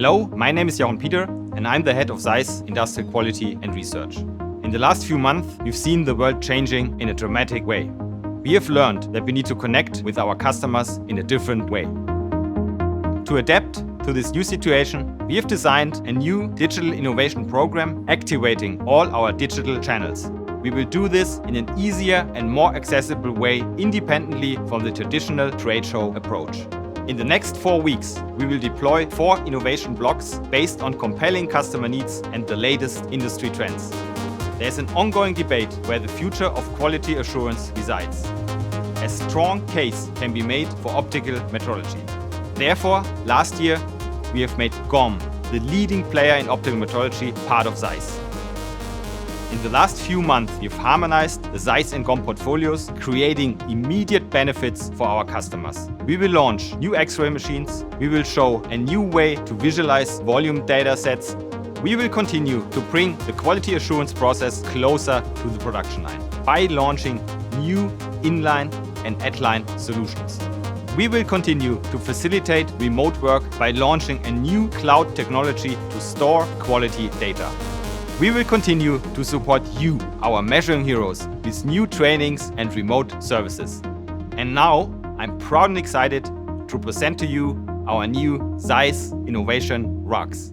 Hello, my name is Jochen Peter, and I'm the head of Zeiss Industrial Quality and Research. In the last few months, we've seen the world changing in a dramatic way. We have learned that we need to connect with our customers in a different way. To adapt to this new situation, we have designed a new digital innovation program activating all our digital channels. We will do this in an easier and more accessible way, independently from the traditional trade show approach. In the next 4 weeks, we will deploy 4 innovation blocks based on compelling customer needs and the latest industry trends. There's an ongoing debate where the future of quality assurance resides. A strong case can be made for optical metrology. Therefore, last year, we have made GOM, the leading player in optical metrology, part of Zeiss. In the last few months, we've harmonized the Zeiss and GOM portfolios, creating immediate benefits for our customers. We will launch new X-ray machines. We will show a new way to visualize volume data sets. We will continue to bring the quality assurance process closer to the production line by launching new inline and atline solutions. We will continue to facilitate remote work by launching a new cloud technology to store quality data. We will continue to support you, our measuring heroes, with new trainings and remote services. And now, I'm proud and excited to present to you our new Zeiss Innovation Rocks.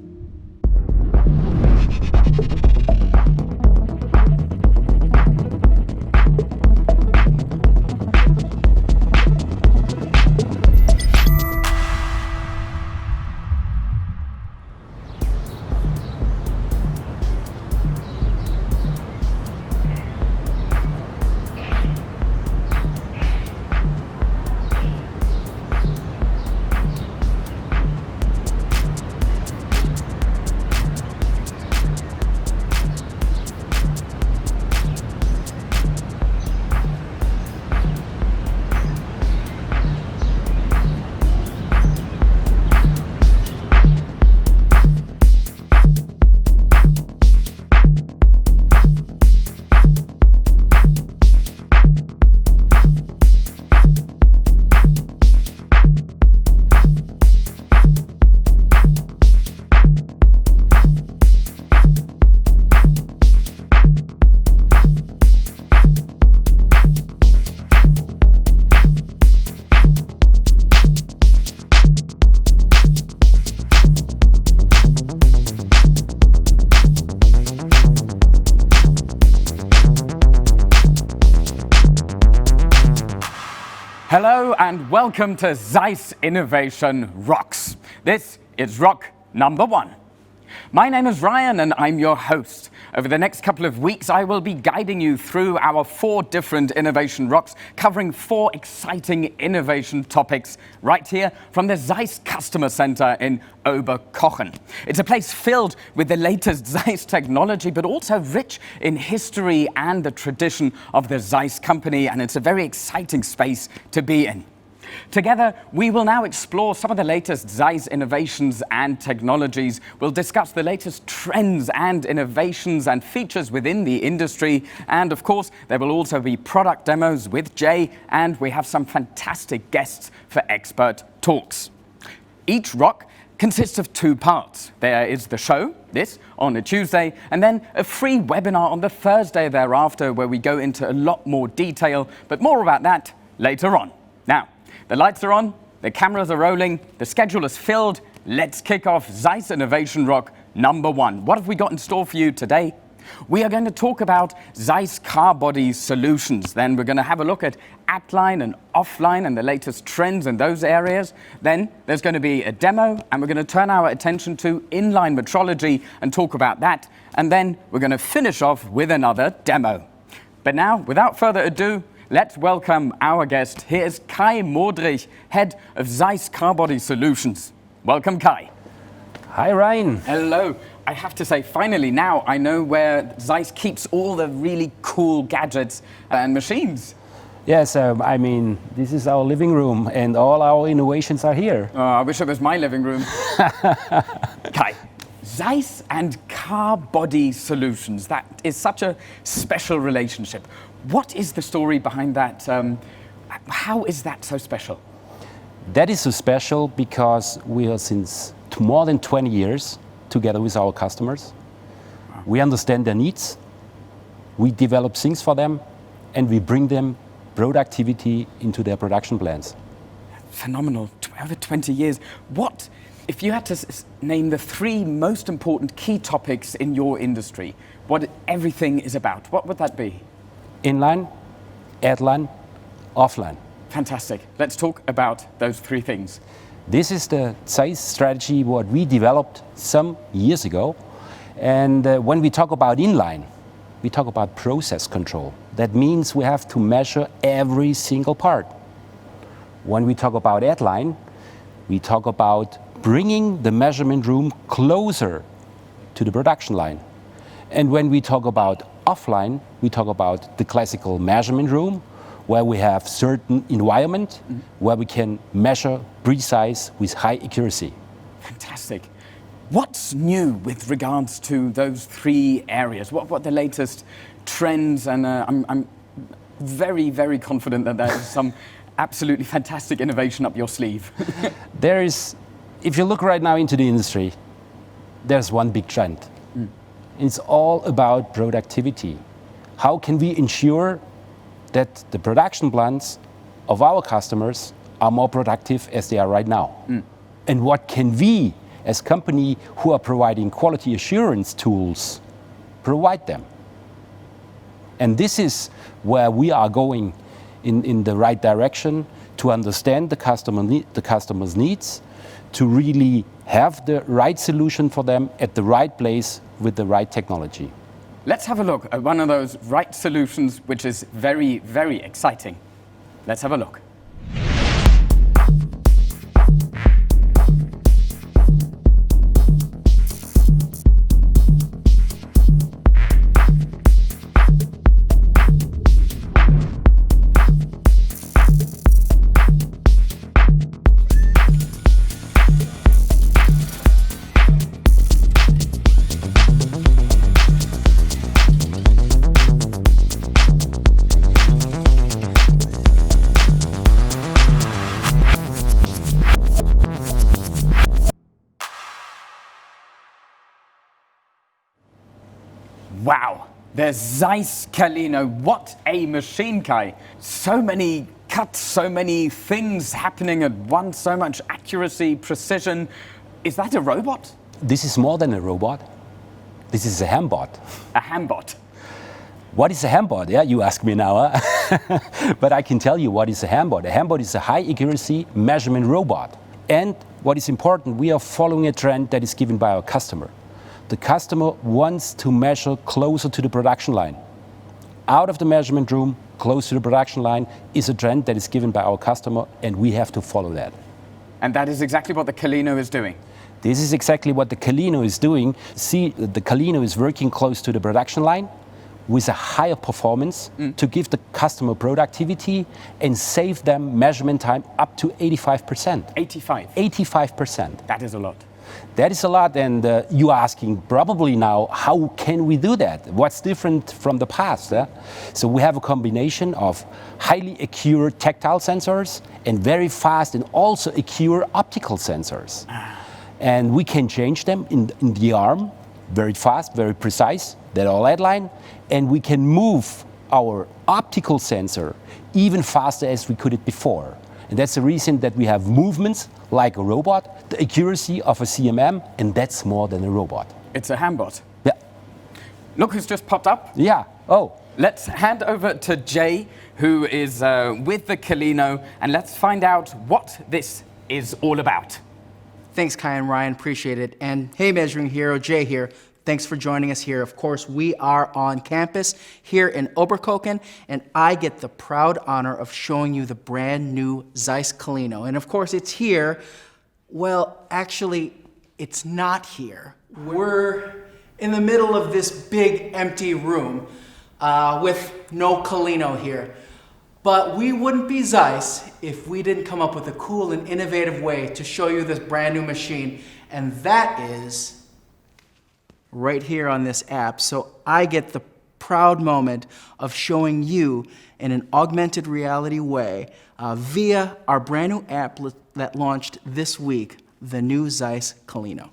Hello and welcome to Zeiss Innovation Rocks. This is rock number 1. My name is Ryan and I'm your host. Over the next couple of weeks, I will be guiding you through our 4 different innovation rocks, covering 4 exciting innovation topics right here from the Zeiss Customer Center in Oberkochen. It's a place filled with the latest Zeiss technology, but also rich in history and the tradition of the Zeiss company, and it's a very exciting space to be in. Together, we will now explore some of the latest Zeiss innovations and technologies. We'll discuss the latest trends and innovations and features within the industry. And of course, there will also be product demos with Jay, and we have some fantastic guests for expert talks. Each rock consists of 2 parts. There is the show, this, on a Tuesday, and then a free webinar on the Thursday thereafter, where we go into a lot more detail, but more about that later on. Now, the lights are on, the cameras are rolling, the schedule is filled. Let's kick off Zeiss Innovation Rock number 1. What have we got in store for you today? We are going to talk about Zeiss car body solutions. Then we're going to have a look at atline and offline and the latest trends in those areas. Then there's going to be a demo, and we're going to turn our attention to inline metrology and talk about that. And then we're going to finish off with another demo. But now, without further ado, let's welcome our guest. Here's Kai Modrich, head of Zeiss Car Body Solutions. Welcome, Kai. Hi, Ryan. Hello. I have to say, finally, now I know where Zeiss keeps all the really cool gadgets and machines. Yes, I mean, this is our living room, and all our innovations are here. Oh, I wish it was my living room. Kai, Zeiss and car body solutions, that is such a special relationship. What is the story behind that? How is that so special? That is so special because we are since more than 20 years together with our customers. Wow. We understand their needs, we develop things for them, and we bring them productivity into their production plans. Phenomenal, over 20 years. What, if you had to name the 3 most important key topics in your industry, what everything is about, what would that be? Inline, atline, offline. Fantastic. Let's talk about those 3 things. This is the Zeiss strategy what we developed some years ago. And when we talk about inline, we talk about process control. That means we have to measure every single part. When we talk about atline, we talk about bringing the measurement room closer to the production line. And when we talk about offline, we talk about the classical measurement room, where we have certain environment, where we can measure precise with high accuracy. Fantastic. What's new with regards to those 3 areas? What are the latest trends? And I'm very, very confident that there's some absolutely fantastic innovation up your sleeve. There is, if you look right now into the industry, there's one big trend. It's all about productivity. How can we ensure that the production plants of our customers are more productive as they are right now? And what can we, as company who are providing quality assurance tools, provide them? And this is where we are going in the right direction to understand the customer's needs, to really have the right solution for them at the right place with the right technology. Let's have a look at one of those right solutions, which is very, very exciting. Let's have a look. Wow, there's Zeiss Kalino. What a machine, Kai. So many cuts, so many things happening at once, so much accuracy, precision. Is that a robot? This is more than a robot. This is a hambot. A hambot. What is a hambot? Yeah, you ask me now. But I can tell you what is a hambot. A hambot is a high accuracy measurement robot. And what is important, we are following a trend that is given by our customer. The customer wants to measure closer to the production line. Out of the measurement room, close to the production line, is a trend that is given by our customer, and we have to follow that. And that is exactly what the Kalino is doing. This is exactly what the Kalino is doing. See, the Kalino is working close to the production line with a higher performance to give the customer productivity and save them measurement time up to 85%. 85%. That is a lot. That is a lot, and you are asking probably now, how can we do that? What's different from the past? So we have a combination of highly accurate tactile sensors and very fast and also accurate optical sensors. And we can change them in the arm, very fast, very precise, they're all atline, and we can move our optical sensor even faster as we could it before. And that's the reason that we have movements like a robot, the accuracy of a CMM, and that's more than a robot. It's a hambot. Yeah. Look who's just popped up. Yeah. Oh. Let's hand over to Jay, who is with the Kalino, and let's find out what this is all about. Thanks, Kai and Ryan. Appreciate it. And hey, Measuring Hero, Jay here. Thanks for joining us here. Of course, we are on campus here in Oberkochen, and I get the proud honor of showing you the brand new Zeiss Kalino. And of course, it's here. Well, actually, it's not here. We're in the middle of this big empty room with no Kalino here. But we wouldn't be Zeiss if we didn't come up with a cool and innovative way to show you this brand new machine, and that is right here on this app. So I get the proud moment of showing you in an augmented reality way via our brand new app that launched this week, the new Zeiss Kalino.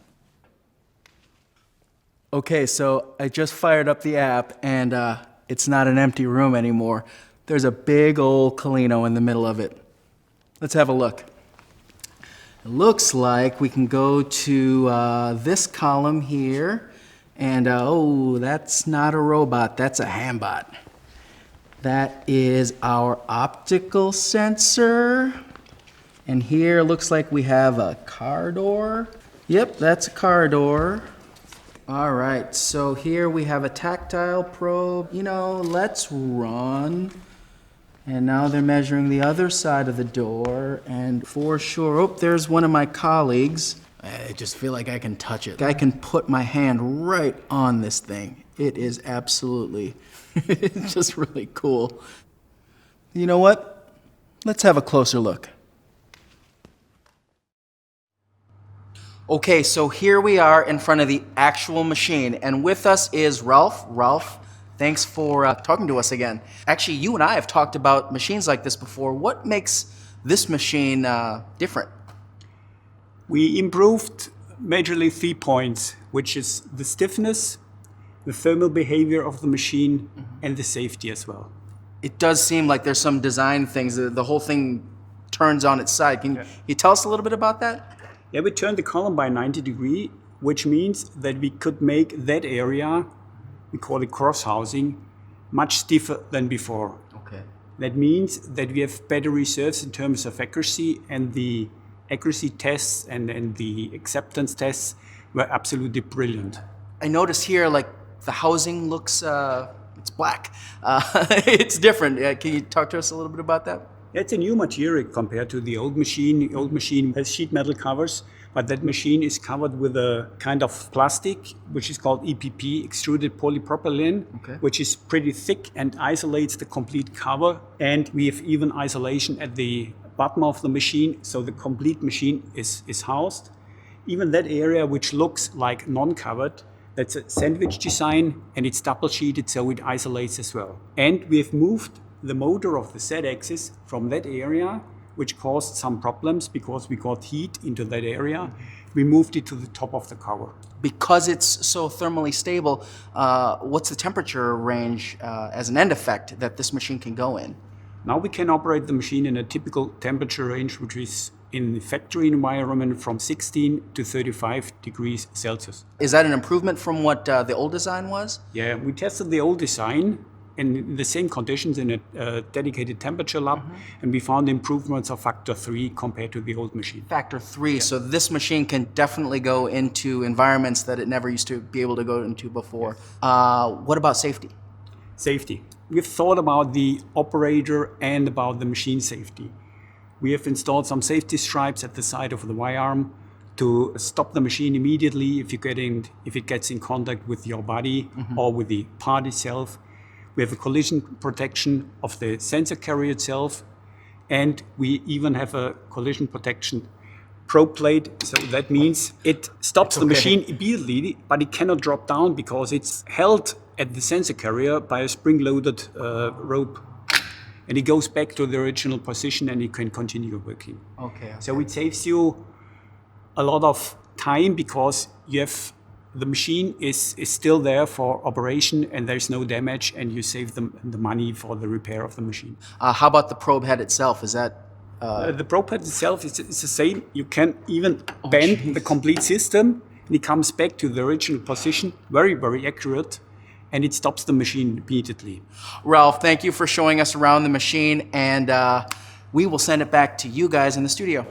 Okay, so I just fired up the app, and it's not an empty room anymore. There's a big old Kalino in the middle of it. Let's have a look. It looks like we can go to this column here, and oh, that's not a robot, that's a Hambot. That is our optical sensor. And here looks like we have a car door. Yep, that's a car door. All right, so here we have a tactile probe. You know, let's run. And now they're measuring the other side of the door, and for sure, oh, there's one of my colleagues. I just feel like I can touch it. I can put my hand right on this thing. It is absolutely, it's just really cool. You know what? Let's have a closer look. Okay, so here we are in front of the actual machine, and with us is Ralph. Ralph, thanks for talking to us again. Actually, you and I have talked about machines like this before. What makes this machine different? We improved majorly 3 points, which is the stiffness, the thermal behavior of the machine, and the safety as well. It does seem like there's some design things. The whole thing turns on its side. Can you tell us a little bit about that? Yeah, we turned the column by 90 degrees, which means that we could make that area, we call it cross housing, much stiffer than before. Okay. That means that we have better reserves in terms of accuracy, and the accuracy tests and the acceptance tests were absolutely brilliant. I notice here, like, the housing looks, it's black. It's different. Can you talk to us a little bit about that? It's a new material compared to the old machine. The old machine has sheet metal covers, but that machine is covered with a kind of plastic, which is called EPP, extruded polypropylene, which is pretty thick and isolates the complete cover. And we have even isolation at the bottom of the machine, so the complete machine is housed. Even that area which looks like non-covered, that's a sandwich design, and it's double sheeted, so it isolates as well. And we have moved the motor of the Z-axis from that area, which caused some problems because we got heat into that area. We moved it to the top of the cover. Because it's so thermally stable, what's the temperature range as an end effect that this machine can go in? Now we can operate the machine in a typical temperature range, which is in the factory environment from 16 to 35 degrees Celsius. Is that an improvement from what the old design was? Yeah, we tested the old design in the same conditions in a dedicated temperature lab, and we found improvements of factor 3 compared to the old machine. Factor 3, so this machine can definitely go into environments that it never used to be able to go into before. What about safety? Safety. We've thought about the operator and about the machine safety. We have installed some safety stripes at the side of the Y-arm to stop the machine immediately if it gets in contact with your body or with the part itself. We have a collision protection of the sensor carrier itself, and we even have a collision protection probe plate. So that means it stops the machine immediately, but it cannot drop down because it's held at the sensor carrier by a spring-loaded rope. And it goes back to the original position and it can continue working. Okay. So it saves you a lot of time because the machine is still there for operation and there's no damage, and you save the money for the repair of the machine. How about the probe head itself? Is that... The probe head itself is the same. You can even bend the complete system and it comes back to the original position, very, very accurate, and it stops the machine immediately. Ralph, thank you for showing us around the machine, and we will send it back to you guys in the studio.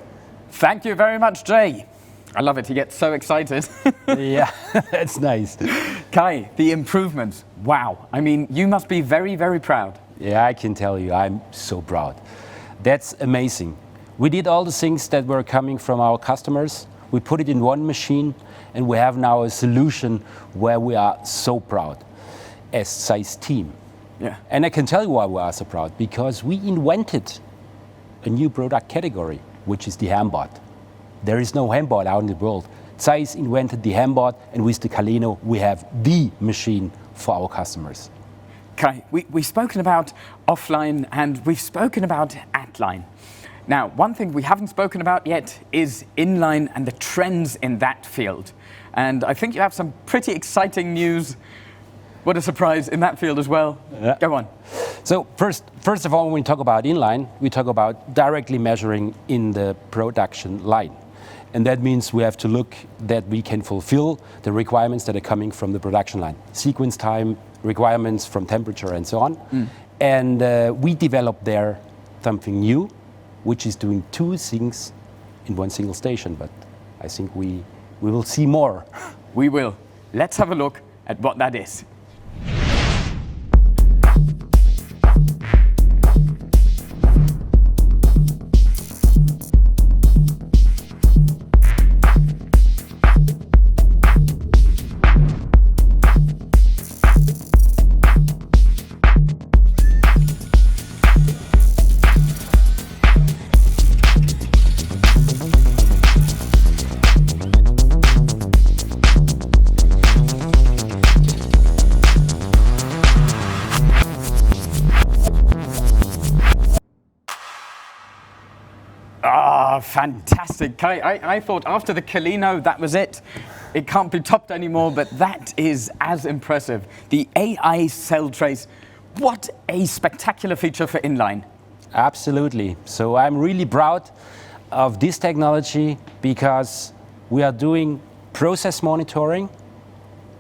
Thank you very much, Jay. I love it. He gets so excited. Yeah, that's nice. Kai, the improvements. Wow. I mean, you must be very, very proud. Yeah, I can tell you, I'm so proud. That's amazing. We did all the things that were coming from our customers. We put it in one machine, and we have now a solution where we are so proud as Zeiss team. Yeah. And I can tell you why we are so proud, because we invented a new product category, which is the Hambot. There is no Hambot out in the world. Zeiss invented the Hambot, and with the Kalino, we have the machine for our customers. Kai, we've spoken about offline and we've spoken about atline. Now, one thing we haven't spoken about yet is inline and the trends in that field. And I think you have some pretty exciting news. What a surprise in that field as well. Yeah. Go on. So first of all, when we talk about inline, we talk about directly measuring in the production line. And that means we have to look that we can fulfill the requirements that are coming from the production line. Sequence time, requirements from temperature and so on. And we developed there something new, which is doing two things in one single station. But I think we will see more. We will. Let's have a look at what that is. Fantastic. I thought after the Kalino, that was it. It can't be topped anymore, but that is as impressive. The AI cell trace, what a spectacular feature for inline. Absolutely. So I'm really proud of this technology because we are doing process monitoring,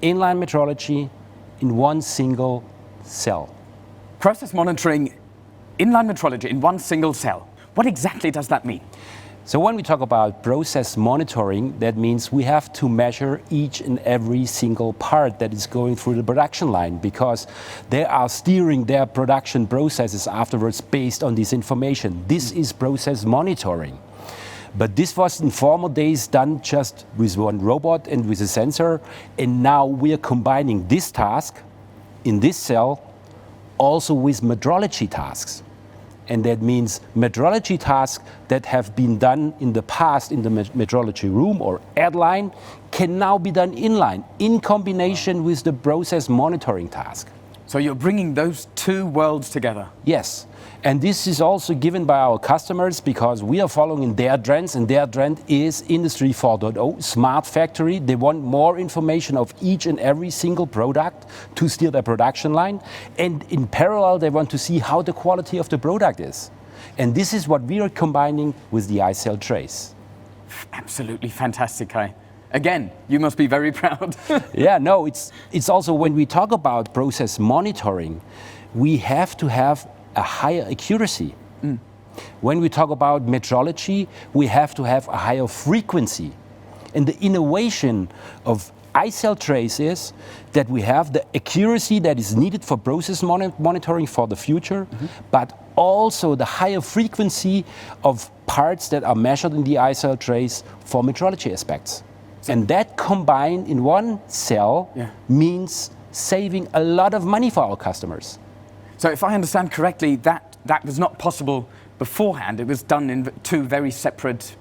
inline metrology in one single cell. Process monitoring, inline metrology in one single cell. What exactly does that mean? So when we talk about process monitoring, that means we have to measure each and every single part that is going through the production line because they are steering their production processes afterwards based on this information. This is process monitoring. But this was in former days done just with one robot and with a sensor. And now we are combining this task in this cell also with metrology tasks. And that means metrology tasks that have been done in the past in the metrology room or atline can now be done inline in combination with the process monitoring task. So you're bringing those two worlds together. Yes, and this is also given by our customers because we are following their trends, and their trend is Industry 4.0, smart factory. They want more information of each and every single product to steer their production line, and in parallel they want to see how the quality of the product is. And this is what we are combining with the iCell trace. Absolutely fantastic, Kai. Again, you must be very proud. Yeah, no, it's also when we talk about process monitoring, we have to have a higher accuracy. When we talk about metrology, we have to have a higher frequency. And the innovation of iCell trace is that we have the accuracy that is needed for process monitoring for the future, but also the higher frequency of parts that are measured in the iCell trace for metrology aspects. And that combined in one cell means saving a lot of money for our customers. So if I understand correctly, that was not possible beforehand. It was done in two very separate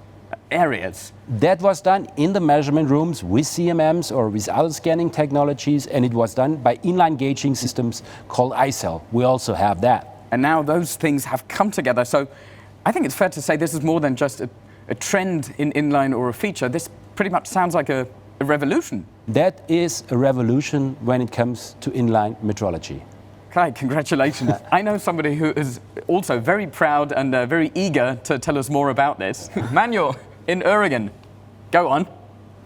areas. That was done in the measurement rooms with CMMs or with other scanning technologies, and it was done by inline gauging systems called iCell. We also have that. And now those things have come together. So I think it's fair to say this is more than just a trend in inline or a feature. This pretty much sounds like a revolution. That is a revolution when it comes to inline metrology. Kai, congratulations. I know somebody who is also very proud and very eager to tell us more about this. Manuel in Oregon. Go on.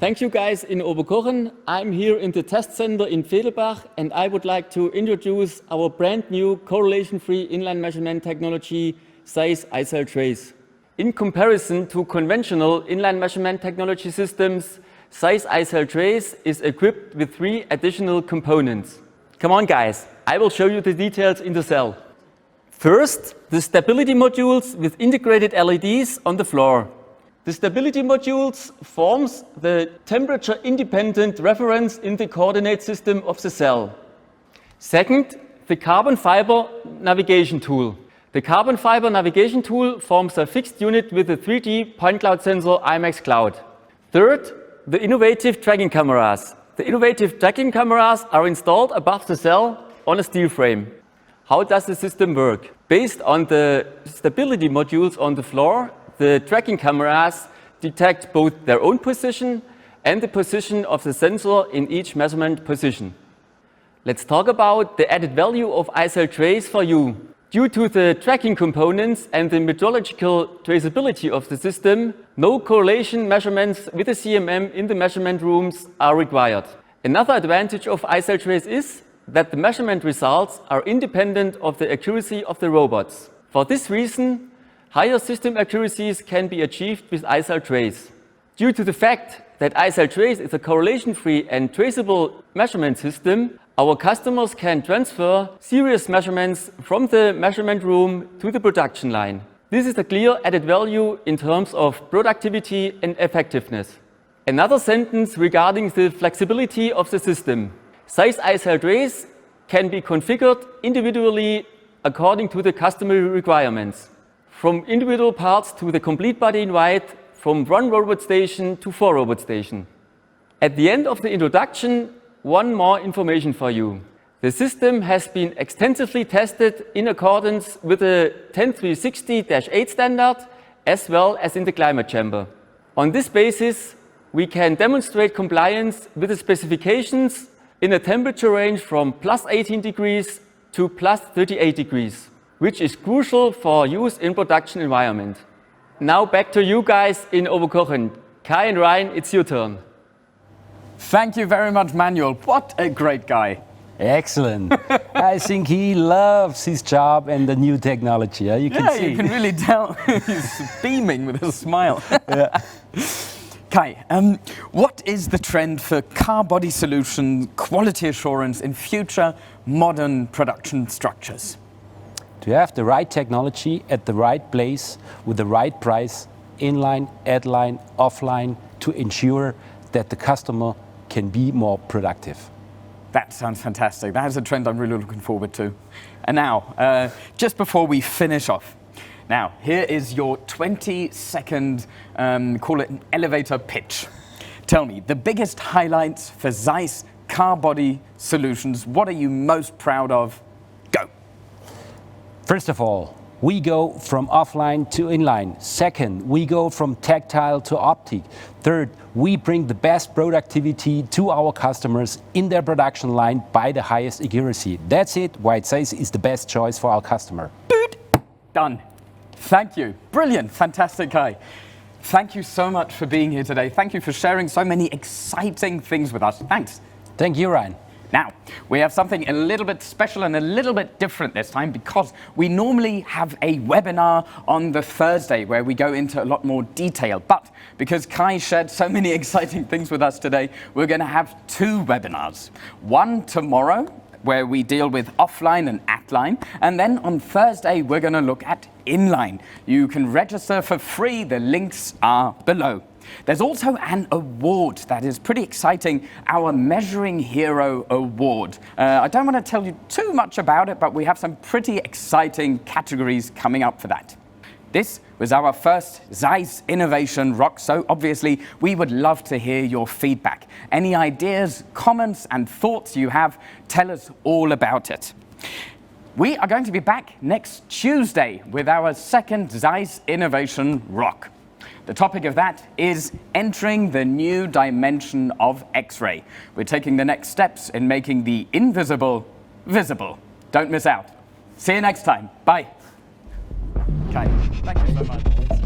Thank you guys in Oberkochen. I'm here in the test center in Vedelbach, and I would like to introduce our brand new correlation-free inline measurement technology, ZEISS iCell trace. In comparison to conventional inline measurement technology systems, ZEISS iCell trace is equipped with 3 additional components. Come on guys, I will show you the details in the cell. First, the stability modules with integrated LEDs on the floor. The stability modules forms the temperature-independent reference in the coordinate system of the cell. Second, the carbon fiber navigation tool. The carbon fiber navigation tool forms a fixed unit with a 3D point cloud sensor IMAX Cloud. Third, the innovative tracking cameras. The innovative tracking cameras are installed above the cell on a steel frame. How does the system work? Based on the stability modules on the floor, the tracking cameras detect both their own position and the position of the sensor in each measurement position. Let's talk about the added value of iCell Trace for you. Due to the tracking components and the metrological traceability of the system, no correlation measurements with the CMM in the measurement rooms are required. Another advantage of iCell Trace is that the measurement results are independent of the accuracy of the robots. For this reason, higher system accuracies can be achieved with iCell Trace. Due to the fact that iCell Trace is a correlation-free and traceable measurement system, our customers can transfer serious measurements from the measurement room to the production line. This is a clear added value in terms of productivity and effectiveness. Another sentence regarding the flexibility of the system. Zeiss iCell Trace can be configured individually according to the customary requirements, from individual parts to the complete body in white, from 1 robot station to 4 robot station. At the end of the introduction, one more information for you. The system has been extensively tested in accordance with the 10360-8 standard, as well as in the climate chamber. On this basis, we can demonstrate compliance with the specifications in a temperature range from plus 18 degrees to plus 38 degrees, which is crucial for use in production environment. Now back to you guys in Oberkochen. Kai and Ryan, it's your turn. Thank you very much, Manuel. What a great guy. Excellent. I think he loves his job and the new technology. You can see. You can really tell he's beaming with a smile. Kai, what is the trend for car body solution quality assurance in future modern production structures? To have the right technology at the right place with the right price, inline, atline, offline, to ensure that the customer can be more productive. That sounds fantastic. That is a trend I'm really looking forward to. And now, just before we finish off, now here is your 20-second, call it an elevator pitch. Tell me, the biggest highlights for Zeiss car body solutions, what are you most proud of? Go. First of all, we go from offline to inline. Second, we go from tactile to optic. Third, we bring the best productivity to our customers in their production line by the highest accuracy. That's it, why Zeiss is the best choice for our customer. Done. Thank you. Brilliant. Fantastic, Kai. Thank you so much for being here today. Thank you for sharing so many exciting things with us. Thanks. Thank you, Ryan. Now, we have something a little bit special and a little bit different this time, because we normally have a webinar on the Thursday where we go into a lot more detail. But because Kai shared so many exciting things with us today, we're going to have 2 webinars. One tomorrow, where we deal with offline and atline. And then on Thursday, we're going to look at inline. You can register for free. The links are below. There's also an award that is pretty exciting, our Measuring Hero Award. I don't want to tell you too much about it, but we have some pretty exciting categories coming up for that. This was our first Zeiss Innovation Rock, so obviously we would love to hear your feedback. Any ideas, comments, and thoughts you have, tell us all about it. We are going to be back next Tuesday with our second Zeiss Innovation Rock. The topic of that is entering the new dimension of X-ray. We're taking the next steps in making the invisible visible. Don't miss out. See you next time. Bye. Okay, thank you so much.